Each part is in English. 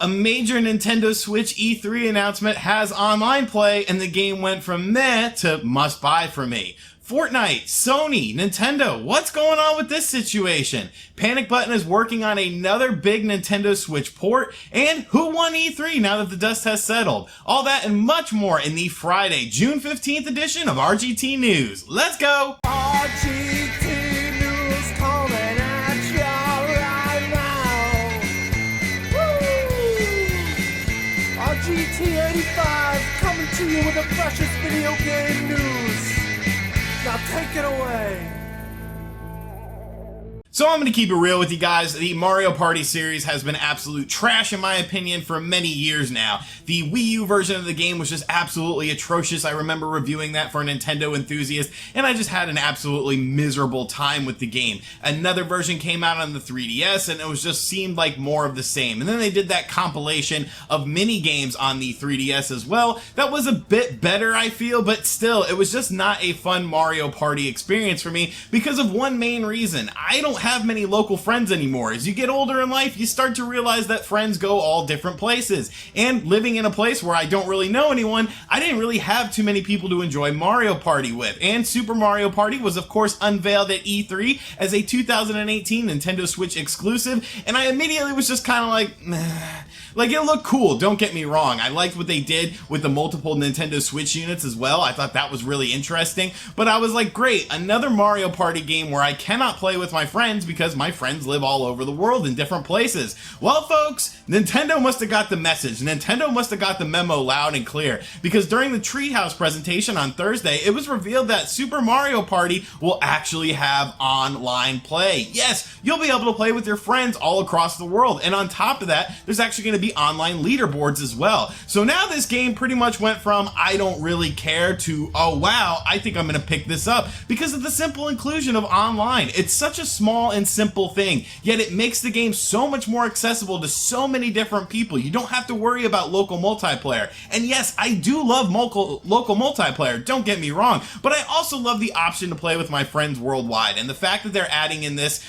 A major Nintendo Switch E3 announcement has online play, and the game went from meh to must buy for me. Fortnite, Sony, Nintendo, what's going on with this situation? Panic Button is working on another big Nintendo Switch port, and who won E3 now that the dust has settled? All that and much more in the Friday, June 15th edition of RGT News. Let's go! RGT News coming at you right now. Woo! RGT 85 coming to you with the freshest video game news. Now take it away. So I'm going to keep it real with you guys. The Mario Party series has been absolute trash in my opinion for many years now. The Wii U version of the game was just absolutely atrocious. I remember reviewing that for a Nintendo enthusiast, and I just had an absolutely miserable time with the game. Another version came out on the 3DS, and it was just seemed like more of the same. And then they did that compilation of mini games on the 3DS as well. That was a bit better, I feel, but still, it was just not a fun Mario Party experience for me because of one main reason. I don't have many local friends anymore. As you get older in life, you start to realize that friends go all different places. And living in a place where I don't really know anyone, I didn't really have too many people to enjoy Mario Party with. And Super Mario Party was of course unveiled at E3 as a 2018 Nintendo Switch exclusive, and I immediately was just kind of like, meh. Like, it looked cool, don't get me wrong. I liked what they did with the multiple Nintendo Switch units as well. I thought that was really interesting. But I was like, great, another Mario Party game where I cannot play with my friends because my friends live all over the world in different places. Well, folks, Nintendo must have got the message. Nintendo must have got the memo loud and clear. Because during the Treehouse presentation on Thursday, it was revealed that Super Mario Party will actually have online play. Yes, you'll be able to play with your friends all across the world. And on top of that, there's actually going to be online leaderboards as well. So now this game pretty much went from I don't really care to oh wow, I think I'm gonna pick this up because of the simple inclusion of online. It's such a small and simple thing, yet it makes the game so much more accessible to so many different people. You don't have to worry about local multiplayer. And yes, I do love local multiplayer, don't get me wrong, but I also love the option to play with my friends worldwide. And the fact that they're adding in this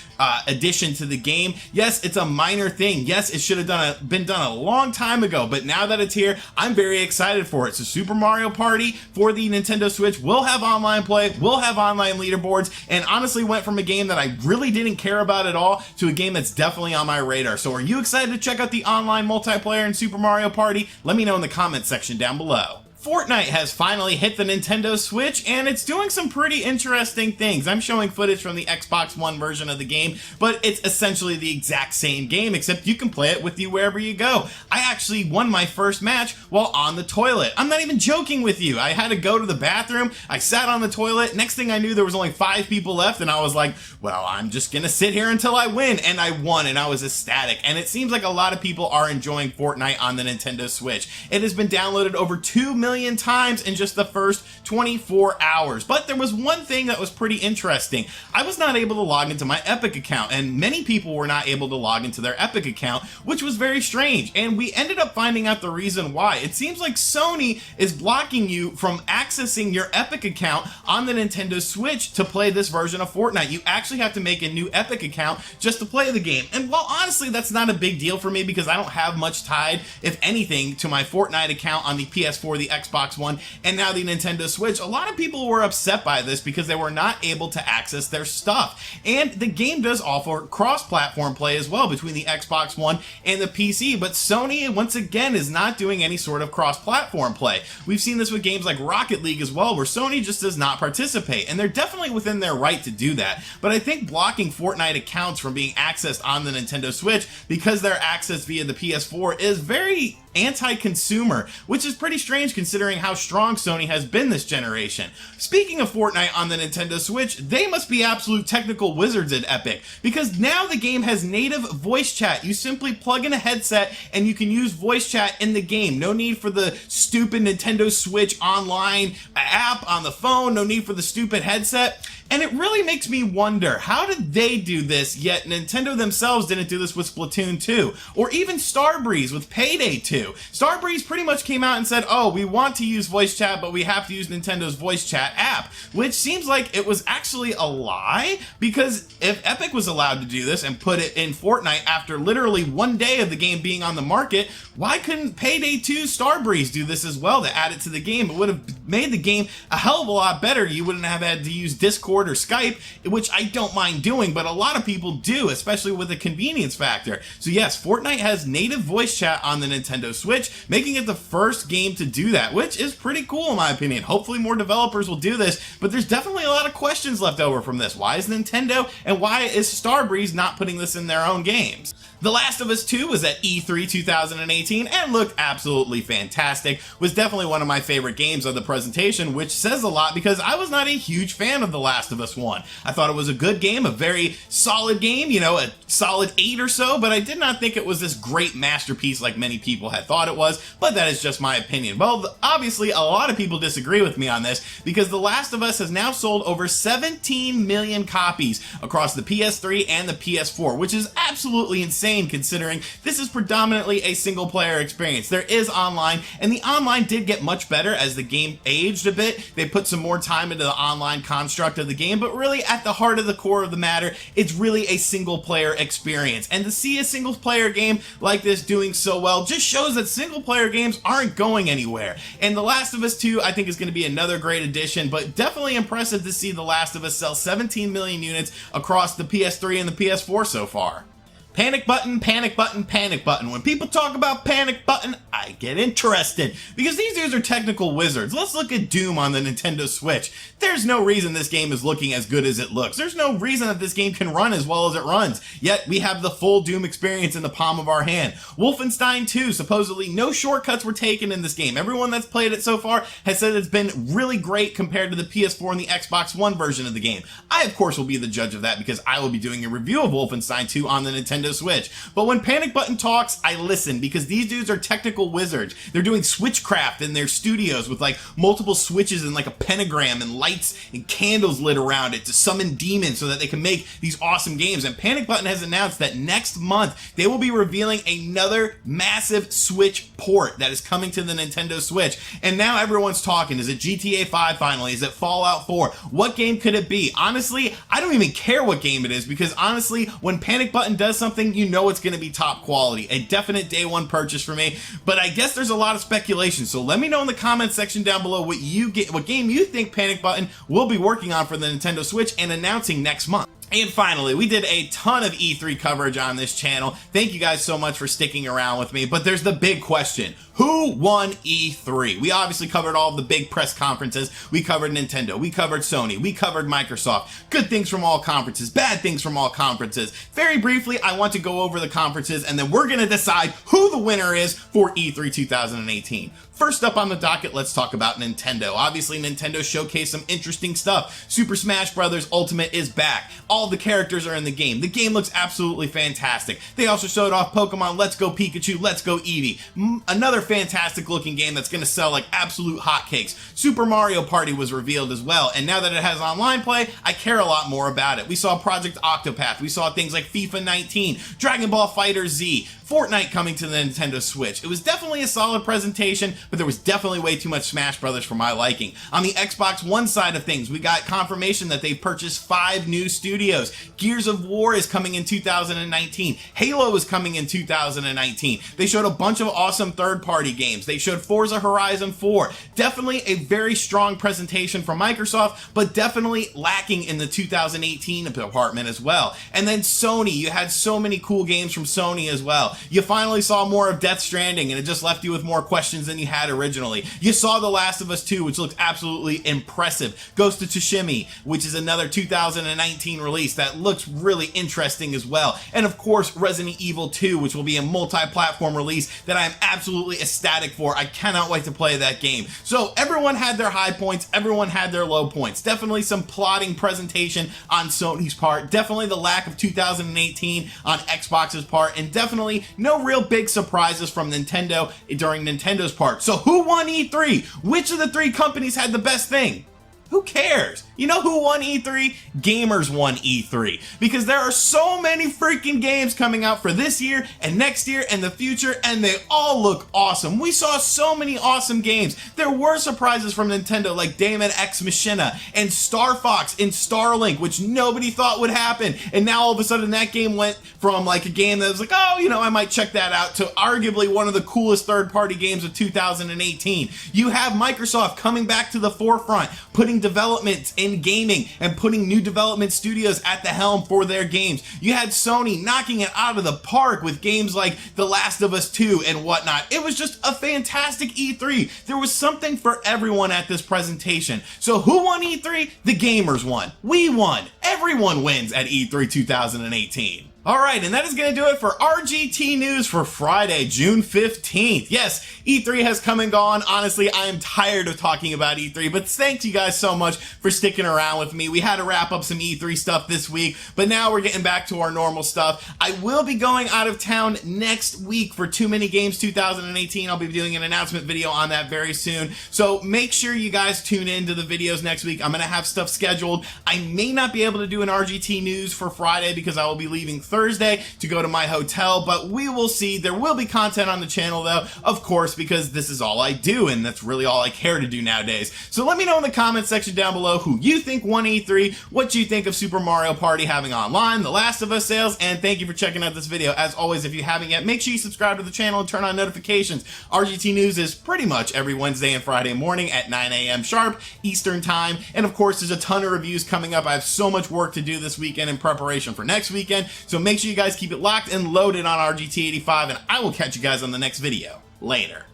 addition to the game, yes, it's a minor thing. Yes, it should have been done a long time ago, but now that it's here, I'm very excited for it. So Super Mario Party for the Nintendo Switch will have online play, will have online leaderboards, and honestly went from a game that I really didn't care about at all to a game that's definitely on my radar. So are you excited to check out the online multiplayer in Super Mario Party? Let me know in the comments section down below. Fortnite has finally hit the Nintendo Switch, and it's doing some pretty interesting things. I'm showing footage from the Xbox One version of the game, but it's essentially the exact same game, except you can play it with you wherever you go. I actually won my first match while on the toilet. I'm not even joking with you. I had to go to the bathroom, I sat on the toilet, next thing I knew there was only 5 people left, and I was like, well, I'm just gonna sit here until I win, and I won, and I was ecstatic. And it seems like a lot of people are enjoying Fortnite on the Nintendo Switch. It has been downloaded over 2 million times in just the first 24 hours. But there was one thing that was pretty interesting. I was not able to log into my Epic account, and many people were not able to log into their Epic account, which was very strange. And we ended up finding out the reason why. It seems like Sony is blocking you from accessing your Epic account on the Nintendo Switch to play this version of Fortnite. You actually have to make a new Epic account just to play the game. And while honestly that's not a big deal for me because I don't have much tied, if anything, to my Fortnite account on the PS4, the Xbox One, and now the Nintendo Switch, a lot of people were upset by this because they were not able to access their stuff. And the game does offer cross-platform play as well between the Xbox One and the PC, but Sony once again is not doing any sort of cross-platform play. We've seen this with games like Rocket League as well, where Sony just does not participate, and they're definitely within their right to do that. But I think blocking Fortnite accounts from being accessed on the Nintendo Switch because they're accessed via the PS4 is very anti-consumer, which is pretty strange considering how strong Sony has been this generation. Speaking of Fortnite on the Nintendo Switch, they must be absolute technical wizards at Epic, because now the game has native voice chat. You simply plug in a headset and you can use voice chat in the game. No need for the stupid Nintendo Switch online app on the phone, no need for the stupid headset. And it really makes me wonder, how did they do this, yet Nintendo themselves didn't do this with Splatoon 2, or even Starbreeze with Payday 2. Starbreeze pretty much came out and said, oh, we want want to use voice chat, but we have to use Nintendo's voice chat app, which seems like it was actually a lie, because if Epic was allowed to do this and put it in Fortnite after literally one day of the game being on the market, why couldn't Payday 2 Starbreeze do this as well to add it to the game? It would have made the game a hell of a lot better. You wouldn't have had to use Discord or Skype, which I don't mind doing, but a lot of people do, especially with the convenience factor. So yes, Fortnite has native voice chat on the Nintendo Switch, making it the first game to do that, which is pretty cool in my opinion. Hopefully more developers will do this, but there's definitely a lot of questions left over from this. Why is Nintendo and why is Starbreeze not putting this in their own games? The Last of Us 2 was at E3 2018 and looked absolutely fantastic. Was definitely one of my favorite games of the presentation, which says a lot because I was not a huge fan of The Last of Us 1. I thought it was a good game, a very solid game, you know, a solid 8 or so, but I did not think it was this great masterpiece like many people had thought it was, but that is just my opinion. Well, obviously a lot of people disagree with me on this because The Last of Us has now sold over 17 million copies across the PS3 and the PS4, which is absolutely insane considering this is predominantly a single player experience. There is online, and the online did get much better as the game aged a bit. They put some more time into the online construct of the game, but really at the heart of the core of the matter, it's really a single player experience. And to see a single player game like this doing so well just shows that single player games aren't going anywhere. And The Last of Us 2 I think is going to be another great addition, but definitely impressive to see The Last of Us sell 17 million units across the PS3 and the PS4 so far. Panic button, panic button, panic button. When people talk about panic button, I get interested because these dudes are technical wizards. Let's look at Doom on the Nintendo Switch. There's no reason this game is looking as good as it looks. There's no reason that this game can run as well as it runs. Yet we have the full Doom experience in the palm of our hand. Wolfenstein 2, supposedly no shortcuts were taken in this game. Everyone that's played it so far has said it's been really great compared to the PS4 and the Xbox One version of the game. I, of course, will be the judge of that because I will be doing a review of Wolfenstein 2 on the Nintendo Switch. But when Panic Button talks, I listen because these dudes are technical wizards. They're doing switchcraft in their studios with like multiple switches and like a pentagram and lights and candles lit around it to summon demons so that they can make these awesome games. And Panic Button has announced that next month they will be revealing another massive Switch port that is coming to the Nintendo Switch. And now everyone's talking. Is it GTA 5 finally? Is it Fallout 4? What game could it be? Honestly, I don't even care what game it is because honestly, when Panic Button does something, you know it's going to be top quality. A definite day one purchase for me, but I guess there's a lot of speculation, so let me know in the comment section down below what game you think Panic Button will be working on for the Nintendo Switch and announcing next month. And finally, we did a ton of E3 coverage on this channel. Thank you guys so much for sticking around with me, but there's the big question. Who won E3? We obviously covered all of the big press conferences. We covered Nintendo, we covered Sony, we covered Microsoft. Good things from all conferences, bad things from all conferences. Very briefly, I want to go over the conferences and then we're going to decide who the winner is for E3 2018. First up on the docket, let's talk about Nintendo. Obviously, Nintendo showcased some interesting stuff. Super Smash Bros. Ultimate is back. All the characters are in the game. The game looks absolutely fantastic. They also showed off Pokemon Let's Go Pikachu, Let's Go Eevee. Another fantastic looking game that's going to sell like absolute hotcakes. Super Mario Party was revealed as well, and now that it has online play, I care a lot more about it. We saw Project Octopath. We saw things like FIFA 19, Dragon Ball FighterZ, Z, Fortnite coming to the Nintendo Switch. It was definitely a solid presentation, but there was definitely way too much Smash Brothers for my liking. On the Xbox One side of things, we got confirmation that they've purchased 5 new studios. Gears of War is coming in 2019. Halo is coming in 2019. They showed a bunch of awesome third-party games. They showed Forza Horizon 4. Definitely a very strong presentation from Microsoft, but definitely lacking in the 2018 department as well. And then Sony, you had so many cool games from Sony as well. You finally saw more of Death Stranding, and it just left you with more questions than you had originally. You saw The Last of Us 2, which looked absolutely impressive. Ghost of Tsushima, which is another 2019 release that looks really interesting as well. And of course, Resident Evil 2, which will be a multi-platform release that I am absolutely ecstatic for. I cannot wait to play that game. So everyone had their high points, everyone had their low points. Definitely some plotting presentation on Sony's part, definitely the lack of 2018 on Xbox's part, and definitely no real big surprises from Nintendo during Nintendo's part. So who won E3? Which of the 3 companies had the best thing? Who cares? You know who won E3? Gamers won E3. Because there are so many freaking games coming out for this year and next year and the future, and they all look awesome. We saw so many awesome games. There were surprises from Nintendo like Daemon X Machina and Star Fox and Starlink, which nobody thought would happen. And now all of a sudden that game went from like a game that was like, oh, you know, I might check that out, to arguably one of the coolest third-party games of 2018. You have Microsoft coming back to the forefront, putting development in gaming and putting new development studios at the helm for their games. You had Sony knocking it out of the park with games like The Last of Us 2 and whatnot. It was just a fantastic E3. There was something for everyone at this presentation. So who won E3? The gamers won. We won. Everyone wins at E3 2018. Alright, and that is going to do it for RGT News for Friday, June 15th. Yes, E3 has come and gone. Honestly, I am tired of talking about E3, but thank you guys so much for sticking around with me. We had to wrap up some E3 stuff this week, but now we're getting back to our normal stuff. I will be going out of town next week for Too Many Games 2018. I'll be doing an announcement video on that very soon, so make sure you guys tune in to the videos next week. I'm going to have stuff scheduled. I may not be able to do an RGT News for Friday because I will be leaving Thursday to go to my hotel, but we will see. There will be content on the channel though, of course, because this is all I do and that's really all I care to do nowadays. So let me know in the comment section down below who you think won E3, what you think of Super Mario Party having online, The Last of Us sales, and thank you for checking out this video. As always, if you haven't yet, make sure you subscribe to the channel and turn on notifications. RGT News is pretty much every Wednesday and Friday morning at 9 a.m. sharp Eastern time, and of course there's a ton of reviews coming up. I have so much work to do this weekend in preparation for next weekend, so make sure you guys keep it locked and loaded on RGT85, and I will catch you guys on the next video. Later.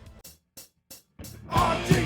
RGT!